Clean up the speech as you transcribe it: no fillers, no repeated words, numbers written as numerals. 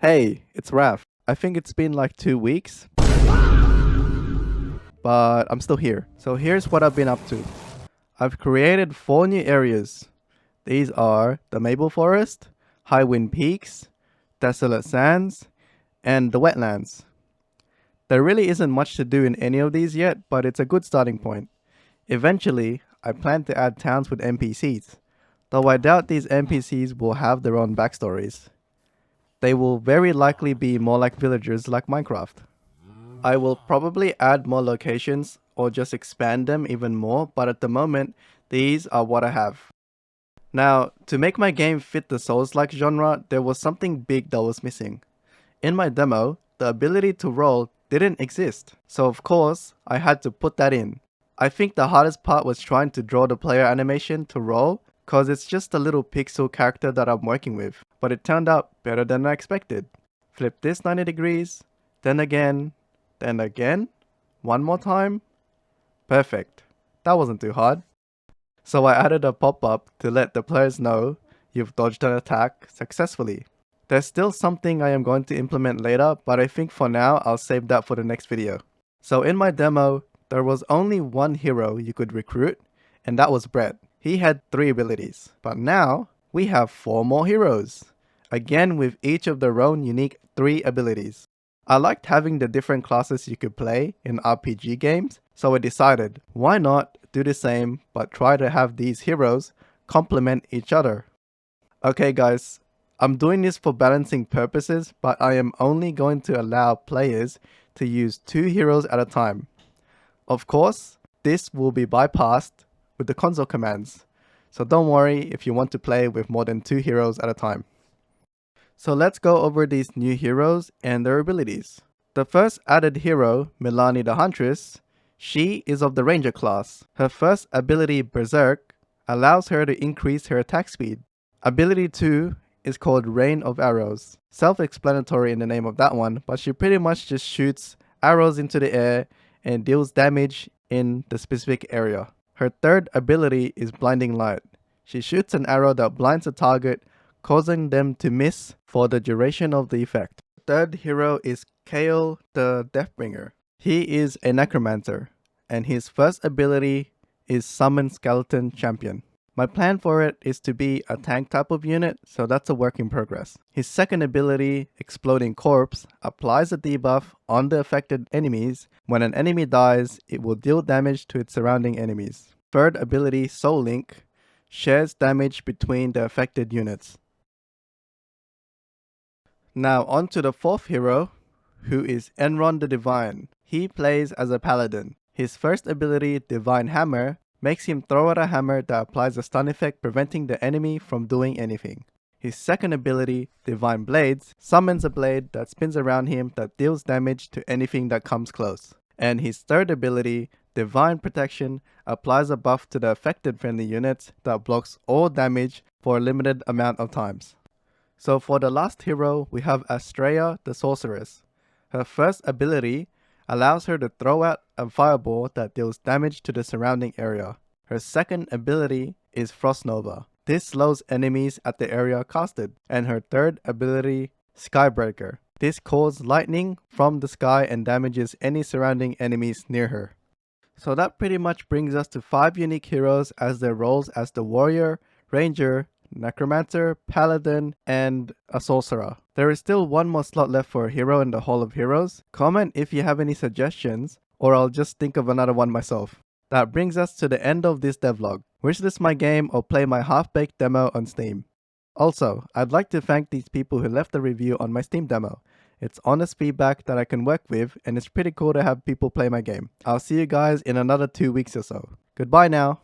Hey, it's Raf. I think it's been like 2 weeks, but I'm still here. So here's what I've been up to. I've created 4 new areas. These are the Maple Forest, High Wind Peaks, Desolate Sands, and the Wetlands. There really isn't much to do in any of these yet, but it's a good starting point. Eventually, I plan to add towns with NPCs, though I doubt these NPCs will have their own backstories. They will very likely be more like villagers like Minecraft. I will probably add more locations or just expand them even more, but at the moment, these are what I have. Now, to make my game fit the Souls-like genre, there was something big that was missing. In my demo, the ability to roll didn't exist, so of course, I had to put that in. I think the hardest part was trying to draw the player animation to roll, cause it's just a little pixel character that I'm working with, but it turned out better than I expected. Flip this 90 degrees, then again, one more time. Perfect. That wasn't too hard. So I added a pop-up to let the players know you've dodged an attack successfully. There's still something I am going to implement later, but I think for now I'll save that for the next video. So in my demo, there was only one hero you could recruit, and that was Brett. He had 3 abilities, but now we have 4 more heroes, again with each of their own unique 3 abilities. I liked having the different classes you could play in RPG games, so I decided, why not do the same but try to have these heroes complement each other. Okay guys, I'm doing this for balancing purposes, but I am only going to allow players to use 2 heroes at a time. Of course, this will be bypassed with the console commands, so don't worry if you want to play with more than 2 heroes at a time. So let's go over these new heroes and their abilities. The first added hero, Milani the Huntress, she is of the Ranger class. Her first ability, Berserk, allows her to increase her attack speed. Ability 2 is called Rain of Arrows. Self-explanatory in the name of that one, but she pretty much just shoots arrows into the air and deals damage in the specific area. Her third ability is Blinding Light. She shoots an arrow that blinds a target, causing them to miss for the duration of the effect. Third hero is Kale the Deathbringer. He is a necromancer, and his first ability is Summon Skeleton Champion. My plan for it is to be a tank type of unit, so that's a work in progress. His second ability, Exploding Corpse, applies a debuff on the affected enemies. When an enemy dies, it will deal damage to its surrounding enemies. Third ability, Soul Link, shares damage between the affected units. Now on to the fourth hero, who is Enron the Divine. He plays as a paladin. His first ability, Divine Hammer, makes him throw out a hammer that applies a stun effect preventing the enemy from doing anything. His second ability, Divine Blades, summons a blade that spins around him that deals damage to anything that comes close. And his third ability, Divine Protection, applies a buff to the affected friendly units that blocks all damage for a limited amount of times. So for the last hero, we have Astrea the Sorceress. Her first ability allows her to throw out a fireball that deals damage to the surrounding area. Her second ability is Frost Nova. This slows enemies at the area casted. And her third ability, Skybreaker. This calls lightning from the sky and damages any surrounding enemies near her. So that pretty much brings us to 5 unique heroes as their roles as the Warrior, Ranger, Necromancer, Paladin, and a Sorcerer. There is still one more slot left for a hero in the Hall of Heroes. Comment if you have any suggestions, or I'll just think of another one myself. That brings us to the end of this devlog. Wishlist my game or play my half-baked demo on Steam. Also, I'd like to thank these people who left a review on my Steam demo. It's honest feedback that I can work with, and it's pretty cool to have people play my game. I'll see you guys in another 2 weeks or so. Goodbye now.